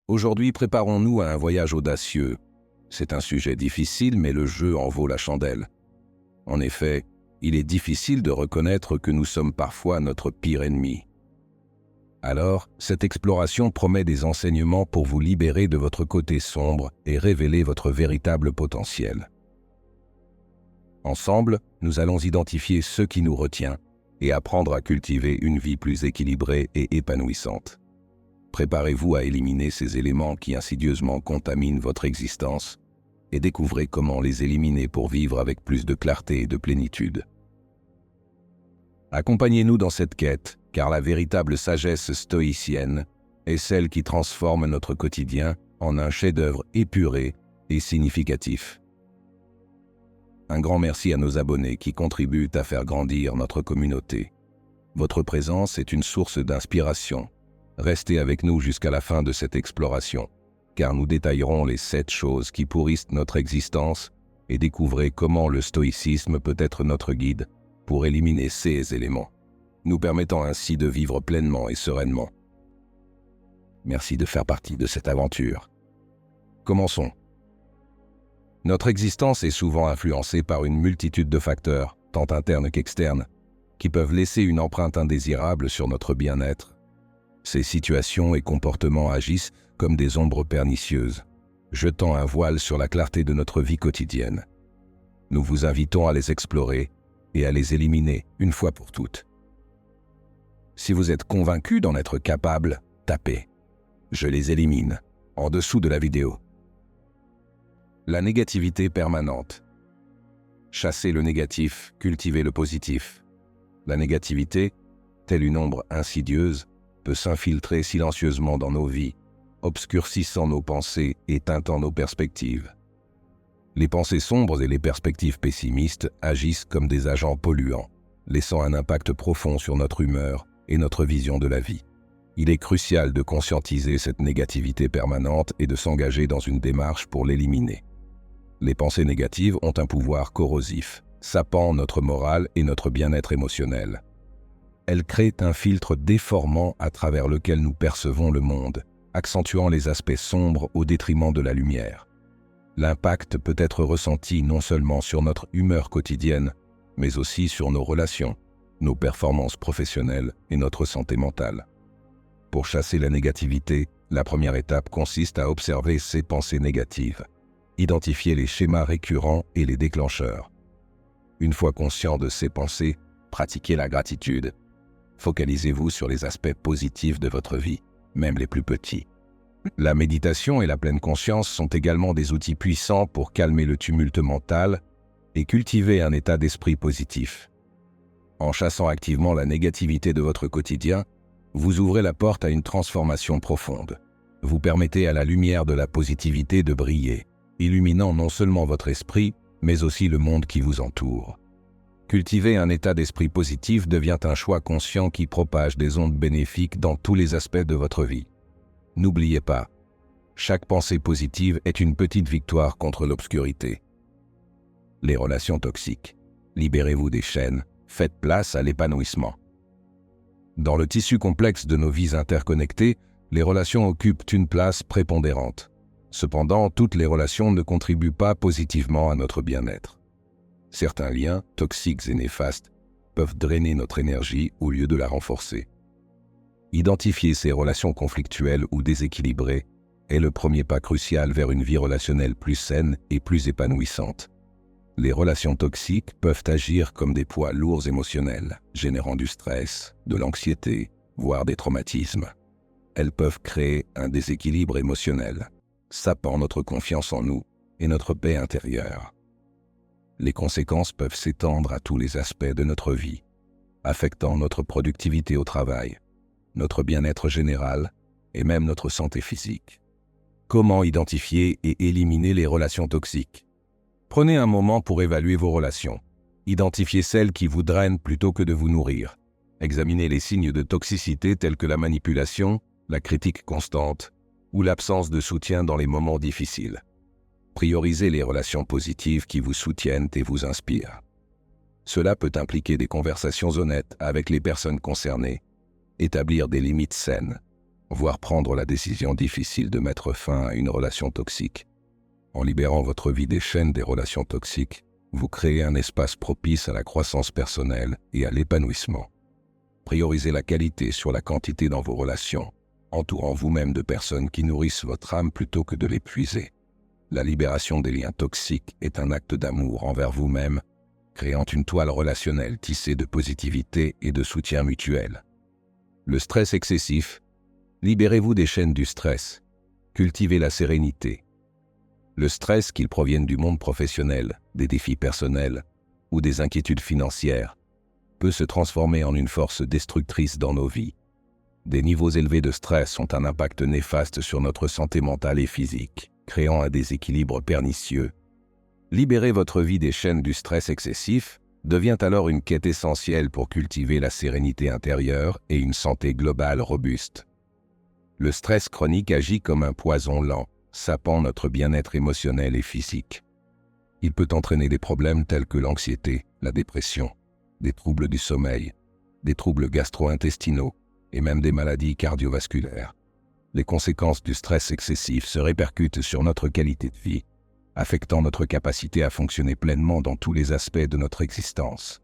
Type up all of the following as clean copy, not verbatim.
Aujourd'hui, préparons-nous à un voyage audacieux. C'est un sujet difficile, mais le jeu en vaut la chandelle. En effet, il est difficile de reconnaître que nous sommes parfois notre pire ennemi. Alors, cette exploration promet des enseignements pour vous libérer de votre côté sombre et révéler votre véritable potentiel. Ensemble, nous allons identifier ce qui nous retient et apprendre à cultiver une vie plus équilibrée et épanouissante. Préparez-vous à éliminer ces éléments qui insidieusement contaminent votre existence et découvrez comment les éliminer pour vivre avec plus de clarté et de plénitude. Accompagnez-nous dans cette quête, car la véritable sagesse stoïcienne est celle qui transforme notre quotidien en un chef-d'œuvre épuré et significatif. Un grand merci à nos abonnés qui contribuent à faire grandir notre communauté. Votre présence est une source d'inspiration. Restez avec nous jusqu'à la fin de cette exploration, car nous détaillerons les 7 choses qui pourrissent notre existence et découvrez comment le stoïcisme peut être notre guide pour éliminer ces éléments, nous permettant ainsi de vivre pleinement et sereinement. Merci de faire partie de cette aventure. Commençons. Notre existence est souvent influencée par une multitude de facteurs, tant internes qu'externes, qui peuvent laisser une empreinte indésirable sur notre bien-être. Ces situations et comportements agissent comme des ombres pernicieuses, jetant un voile sur la clarté de notre vie quotidienne. Nous vous invitons à les explorer et à les éliminer une fois pour toutes. Si vous êtes convaincu d'en être capable, tapez « Je les élimine » en dessous de la vidéo. La négativité permanente. Chassez le négatif, cultivez le positif. La négativité, telle une ombre insidieuse, peut s'infiltrer silencieusement dans nos vies, obscurcissant nos pensées et teintant nos perspectives. Les pensées sombres et les perspectives pessimistes agissent comme des agents polluants, laissant un impact profond sur notre humeur et notre vision de la vie. Il est crucial de conscientiser cette négativité permanente et de s'engager dans une démarche pour l'éliminer. Les pensées négatives ont un pouvoir corrosif, sapant notre morale et notre bien-être émotionnel. Elles créent un filtre déformant à travers lequel nous percevons le monde, accentuant les aspects sombres au détriment de la lumière. L'impact peut être ressenti non seulement sur notre humeur quotidienne, mais aussi sur nos relations, nos performances professionnelles et notre santé mentale. Pour chasser la négativité, la première étape consiste à observer ces pensées négatives. Identifier les schémas récurrents et les déclencheurs. Une fois conscient de ces pensées, pratiquez la gratitude. Focalisez-vous sur les aspects positifs de votre vie, même les plus petits. La méditation et la pleine conscience sont également des outils puissants pour calmer le tumulte mental et cultiver un état d'esprit positif. En chassant activement la négativité de votre quotidien, vous ouvrez la porte à une transformation profonde. Vous permettez à la lumière de la positivité de briller, illuminant non seulement votre esprit, mais aussi le monde qui vous entoure. Cultiver un état d'esprit positif devient un choix conscient qui propage des ondes bénéfiques dans tous les aspects de votre vie. N'oubliez pas, chaque pensée positive est une petite victoire contre l'obscurité. Les relations toxiques. Libérez-vous des chaînes, faites place à l'épanouissement. Dans le tissu complexe de nos vies interconnectées, les relations occupent une place prépondérante. Cependant, toutes les relations ne contribuent pas positivement à notre bien-être. Certains liens, toxiques et néfastes, peuvent drainer notre énergie au lieu de la renforcer. Identifier ces relations conflictuelles ou déséquilibrées est le premier pas crucial vers une vie relationnelle plus saine et plus épanouissante. Les relations toxiques peuvent agir comme des poids lourds émotionnels, générant du stress, de l'anxiété, voire des traumatismes. Elles peuvent créer un déséquilibre émotionnel, sapant notre confiance en nous et notre paix intérieure. Les conséquences peuvent s'étendre à tous les aspects de notre vie, affectant notre productivité au travail, notre bien-être général et même notre santé physique. Comment identifier et éliminer les relations toxiques? Prenez un moment pour évaluer vos relations. Identifiez celles qui vous drainent plutôt que de vous nourrir. Examinez les signes de toxicité tels que la manipulation, la critique constante ou l'absence de soutien dans les moments difficiles. Priorisez les relations positives qui vous soutiennent et vous inspirent. Cela peut impliquer des conversations honnêtes avec les personnes concernées, établir des limites saines, voire prendre la décision difficile de mettre fin à une relation toxique. En libérant votre vie des chaînes des relations toxiques, vous créez un espace propice à la croissance personnelle et à l'épanouissement. Priorisez la qualité sur la quantité dans vos relations, entourant vous-même de personnes qui nourrissent votre âme plutôt que de l'épuiser. La libération des liens toxiques est un acte d'amour envers vous-même, créant une toile relationnelle tissée de positivité et de soutien mutuel. Le stress excessif. Libérez-vous des chaînes du stress. Cultivez la sérénité. Le stress, qu'il provienne du monde professionnel, des défis personnels ou des inquiétudes financières, peut se transformer en une force destructrice dans nos vies. Des niveaux élevés de stress ont un impact néfaste sur notre santé mentale et physique, créant un déséquilibre pernicieux. Libérer votre vie des chaînes du stress excessif devient alors une quête essentielle pour cultiver la sérénité intérieure et une santé globale robuste. Le stress chronique agit comme un poison lent, sapant notre bien-être émotionnel et physique. Il peut entraîner des problèmes tels que l'anxiété, la dépression, des troubles du sommeil, des troubles gastro-intestinaux et même des maladies cardiovasculaires. Les conséquences du stress excessif se répercutent sur notre qualité de vie, affectant notre capacité à fonctionner pleinement dans tous les aspects de notre existence.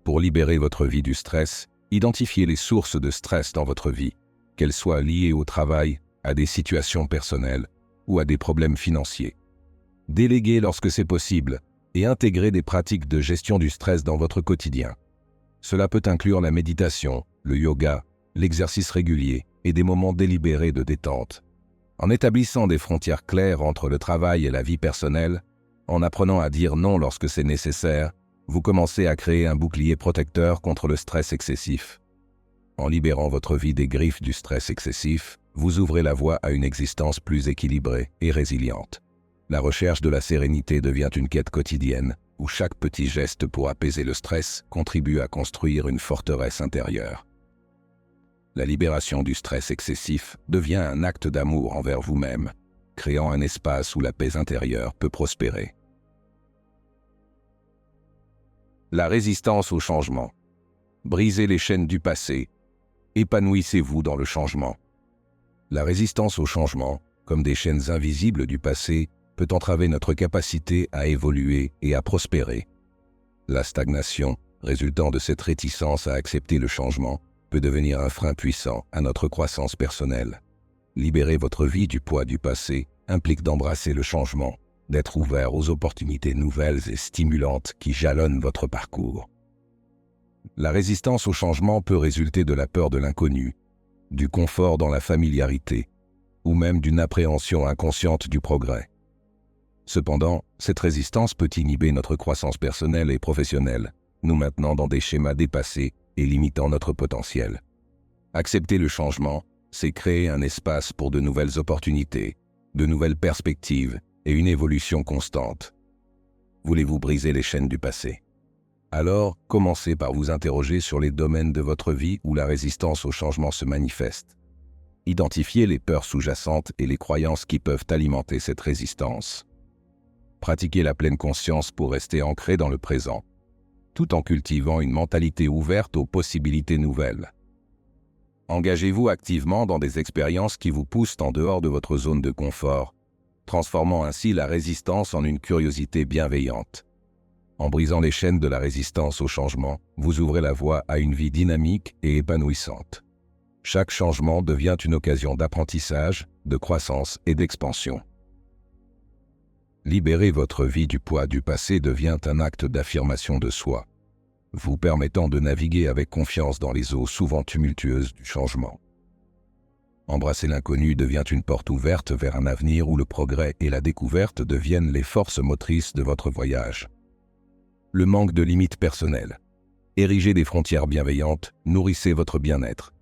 Pour libérer votre vie du stress, identifiez les sources de stress dans votre vie, qu'elles soient liées au travail, à des situations personnelles ou à des problèmes financiers. Déléguez lorsque c'est possible et intégrez des pratiques de gestion du stress dans votre quotidien. Cela peut inclure la méditation, le yoga, l'exercice régulier et des moments délibérés de détente. En établissant des frontières claires entre le travail et la vie personnelle, en apprenant à dire non lorsque c'est nécessaire, vous commencez à créer un bouclier protecteur contre le stress excessif. En libérant votre vie des griffes du stress excessif, vous ouvrez la voie à une existence plus équilibrée et résiliente. La recherche de la sérénité devient une quête quotidienne, où chaque petit geste pour apaiser le stress contribue à construire une forteresse intérieure. La libération du stress excessif devient un acte d'amour envers vous-même, créant un espace où la paix intérieure peut prospérer. La résistance au changement. Brisez les chaînes du passé. Épanouissez-vous dans le changement. La résistance au changement, comme des chaînes invisibles du passé, peut entraver notre capacité à évoluer et à prospérer. La stagnation, résultant de cette réticence à accepter le changement, peut devenir un frein puissant à notre croissance personnelle. Libérer votre vie du poids du passé implique d'embrasser le changement, d'être ouvert aux opportunités nouvelles et stimulantes qui jalonnent votre parcours. La résistance au changement peut résulter de la peur de l'inconnu, du confort dans la familiarité, ou même d'une appréhension inconsciente du progrès. Cependant, cette résistance peut inhiber notre croissance personnelle et professionnelle, nous maintenant dans des schémas dépassés et limitant notre potentiel. Accepter le changement, c'est créer un espace pour de nouvelles opportunités, de nouvelles perspectives et une évolution constante. Voulez-vous briser les chaînes du passé? Alors, commencez par vous interroger sur les domaines de votre vie où la résistance au changement se manifeste. Identifiez les peurs sous-jacentes et les croyances qui peuvent alimenter cette résistance. Pratiquez la pleine conscience pour rester ancré dans le présent, tout en cultivant une mentalité ouverte aux possibilités nouvelles. Engagez-vous activement dans des expériences qui vous poussent en dehors de votre zone de confort, transformant ainsi la résistance en une curiosité bienveillante. En brisant les chaînes de la résistance au changement, vous ouvrez la voie à une vie dynamique et épanouissante. Chaque changement devient une occasion d'apprentissage, de croissance et d'expansion. Libérer votre vie du poids du passé devient un acte d'affirmation de soi, vous permettant de naviguer avec confiance dans les eaux souvent tumultueuses du changement. Embrasser l'inconnu devient une porte ouverte vers un avenir où le progrès et la découverte deviennent les forces motrices de votre voyage. Le manque de limites personnelles. Érigez des frontières bienveillantes, nourrissez votre bien-être.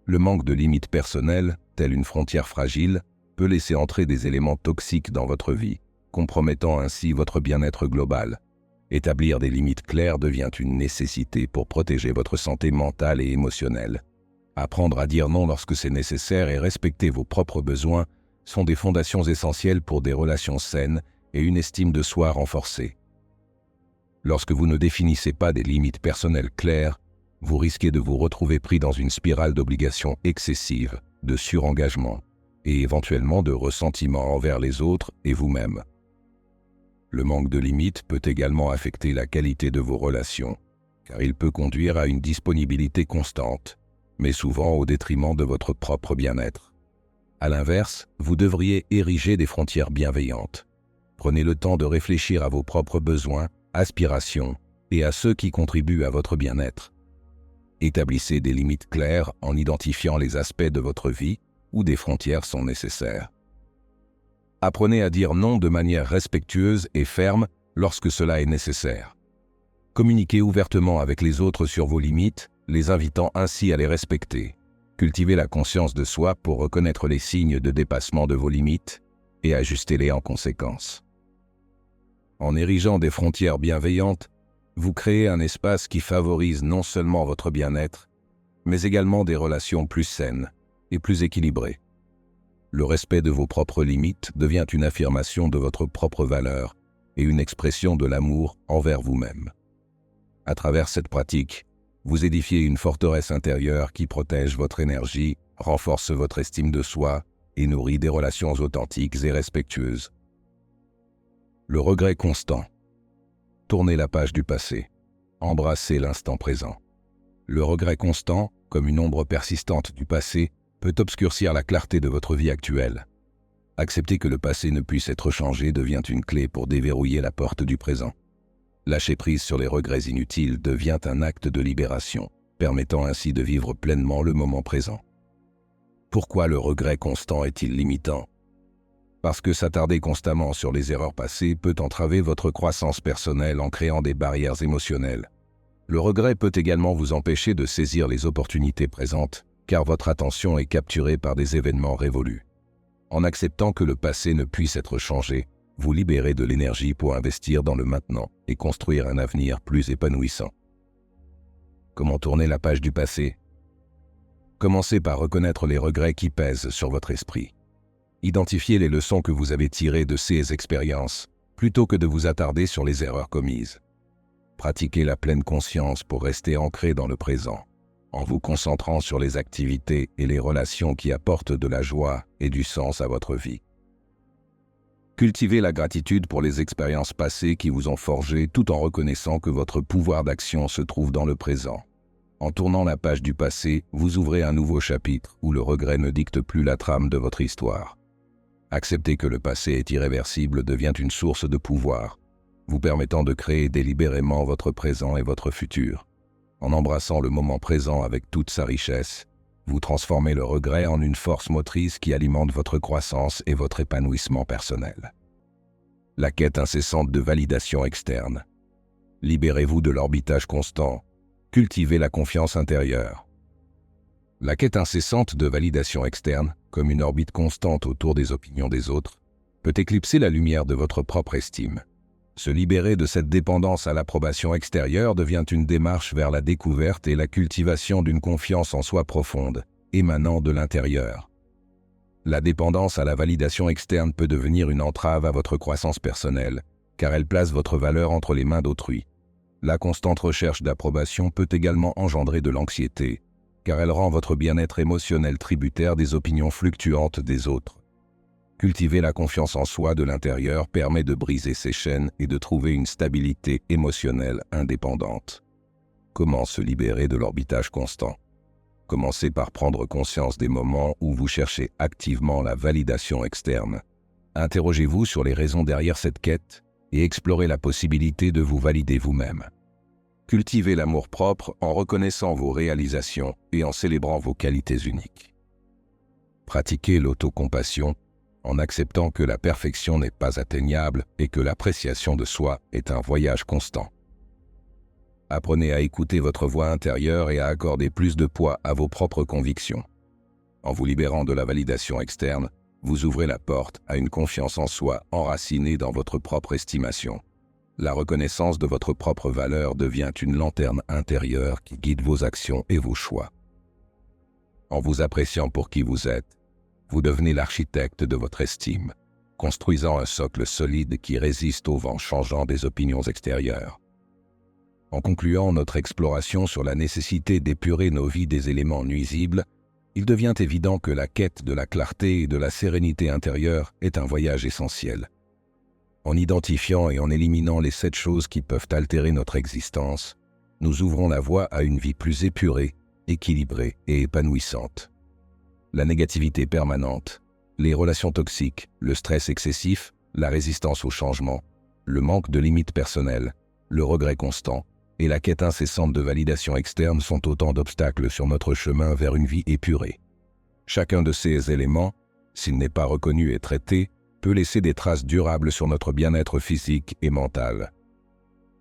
Le manque de limites personnelles, telle une frontière fragile, peut laisser entrer des éléments toxiques dans votre vie, compromettant ainsi votre bien-être global. Établir des limites claires devient une nécessité pour protéger votre santé mentale et émotionnelle. Apprendre à dire non lorsque c'est nécessaire et respecter vos propres besoins sont des fondations essentielles pour des relations saines et une estime de soi renforcée. Lorsque vous ne définissez pas des limites personnelles claires, vous risquez de vous retrouver pris dans une spirale d'obligations excessives, de surengagement et éventuellement de ressentiment envers les autres et vous-même. Le manque de limites peut également affecter la qualité de vos relations, car il peut conduire à une disponibilité constante, mais souvent au détriment de votre propre bien-être. À l'inverse, vous devriez ériger des frontières bienveillantes. Prenez le temps de réfléchir à vos propres besoins, aspirations et à ceux qui contribuent à votre bien-être. Établissez des limites claires en identifiant les aspects de votre vie où des frontières sont nécessaires. Apprenez à dire non de manière respectueuse et ferme lorsque cela est nécessaire. Communiquez ouvertement avec les autres sur vos limites, les invitant ainsi à les respecter. Cultivez la conscience de soi pour reconnaître les signes de dépassement de vos limites et ajustez-les en conséquence. En érigeant des frontières bienveillantes, vous créez un espace qui favorise non seulement votre bien-être, mais également des relations plus saines et plus équilibrées. Le respect de vos propres limites devient une affirmation de votre propre valeur et une expression de l'amour envers vous-même. À travers cette pratique, vous édifiez une forteresse intérieure qui protège votre énergie, renforce votre estime de soi et nourrit des relations authentiques et respectueuses. Le regret constant. Tournez la page du passé. Embrassez l'instant présent. Le regret constant, comme une ombre persistante du passé, peut obscurcir la clarté de votre vie actuelle. Accepter que le passé ne puisse être changé devient une clé pour déverrouiller la porte du présent. Lâcher prise sur les regrets inutiles devient un acte de libération, permettant ainsi de vivre pleinement le moment présent. Pourquoi le regret constant est-il limitant? Parce que s'attarder constamment sur les erreurs passées peut entraver votre croissance personnelle en créant des barrières émotionnelles. Le regret peut également vous empêcher de saisir les opportunités présentes, car votre attention est capturée par des événements révolus. En acceptant que le passé ne puisse être changé, vous libérez de l'énergie pour investir dans le maintenant et construire un avenir plus épanouissant. Comment tourner la page du passé? Commencez par reconnaître les regrets qui pèsent sur votre esprit. Identifiez les leçons que vous avez tirées de ces expériences, plutôt que de vous attarder sur les erreurs commises. Pratiquez la pleine conscience pour rester ancré dans le présent, en vous concentrant sur les activités et les relations qui apportent de la joie et du sens à votre vie. Cultivez la gratitude pour les expériences passées qui vous ont forgé tout en reconnaissant que votre pouvoir d'action se trouve dans le présent. En tournant la page du passé, vous ouvrez un nouveau chapitre où le regret ne dicte plus la trame de votre histoire. Accepter que le passé est irréversible devient une source de pouvoir, vous permettant de créer délibérément votre présent et votre futur. En embrassant le moment présent avec toute sa richesse, vous transformez le regret en une force motrice qui alimente votre croissance et votre épanouissement personnel. La quête incessante de validation externe. Libérez-vous de l'orbitage constant. Cultivez la confiance intérieure. La quête incessante de validation externe, comme une orbite constante autour des opinions des autres, peut éclipser la lumière de votre propre estime. Se libérer de cette dépendance à l'approbation extérieure devient une démarche vers la découverte et la cultivation d'une confiance en soi profonde, émanant de l'intérieur. La dépendance à la validation externe peut devenir une entrave à votre croissance personnelle, car elle place votre valeur entre les mains d'autrui. La constante recherche d'approbation peut également engendrer de l'anxiété, car elle rend votre bien-être émotionnel tributaire des opinions fluctuantes des autres. Cultiver la confiance en soi de l'intérieur permet de briser ces chaînes et de trouver une stabilité émotionnelle indépendante. Comment se libérer de l'orbitage constant? Commencez par prendre conscience des moments où vous cherchez activement la validation externe. Interrogez-vous sur les raisons derrière cette quête et explorez la possibilité de vous valider vous-même. Cultivez l'amour-propre en reconnaissant vos réalisations et en célébrant vos qualités uniques. Pratiquez l'autocompassion en acceptant que la perfection n'est pas atteignable et que l'appréciation de soi est un voyage constant. Apprenez à écouter votre voix intérieure et à accorder plus de poids à vos propres convictions. En vous libérant de la validation externe, vous ouvrez la porte à une confiance en soi enracinée dans votre propre estimation. La reconnaissance de votre propre valeur devient une lanterne intérieure qui guide vos actions et vos choix. En vous appréciant pour qui vous êtes, vous devenez l'architecte de votre estime, construisant un socle solide qui résiste aux vents changeants des opinions extérieures. En concluant notre exploration sur la nécessité d'épurer nos vies des éléments nuisibles il devient évident que la quête de la clarté et de la sérénité intérieure est un voyage essentiel. En identifiant et en éliminant les 7 choses qui peuvent altérer notre existence, nous ouvrons la voie à une vie plus épurée, équilibrée et épanouissante. La négativité permanente, les relations toxiques, le stress excessif, la résistance au changement, le manque de limites personnelles, le regret constant et la quête incessante de validation externe sont autant d'obstacles sur notre chemin vers une vie épurée. Chacun de ces éléments, s'il n'est pas reconnu et traité, peut laisser des traces durables sur notre bien-être physique et mental.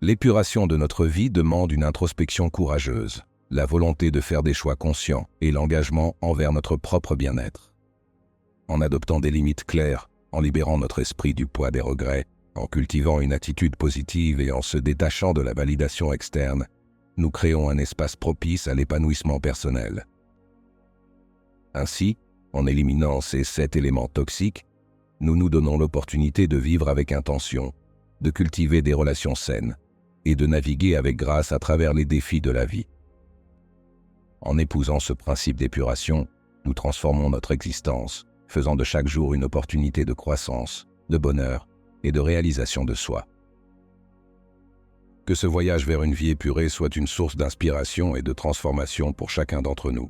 L'épuration de notre vie demande une introspection courageuse, la volonté de faire des choix conscients et l'engagement envers notre propre bien-être. En adoptant des limites claires, en libérant notre esprit du poids des regrets, en cultivant une attitude positive et en se détachant de la validation externe, nous créons un espace propice à l'épanouissement personnel. Ainsi, en éliminant ces 7 éléments toxiques, nous nous donnons l'opportunité de vivre avec intention, de cultiver des relations saines et de naviguer avec grâce à travers les défis de la vie. En épousant ce principe d'épuration, nous transformons notre existence, faisant de chaque jour une opportunité de croissance, de bonheur et de réalisation de soi. Que ce voyage vers une vie épurée soit une source d'inspiration et de transformation pour chacun d'entre nous.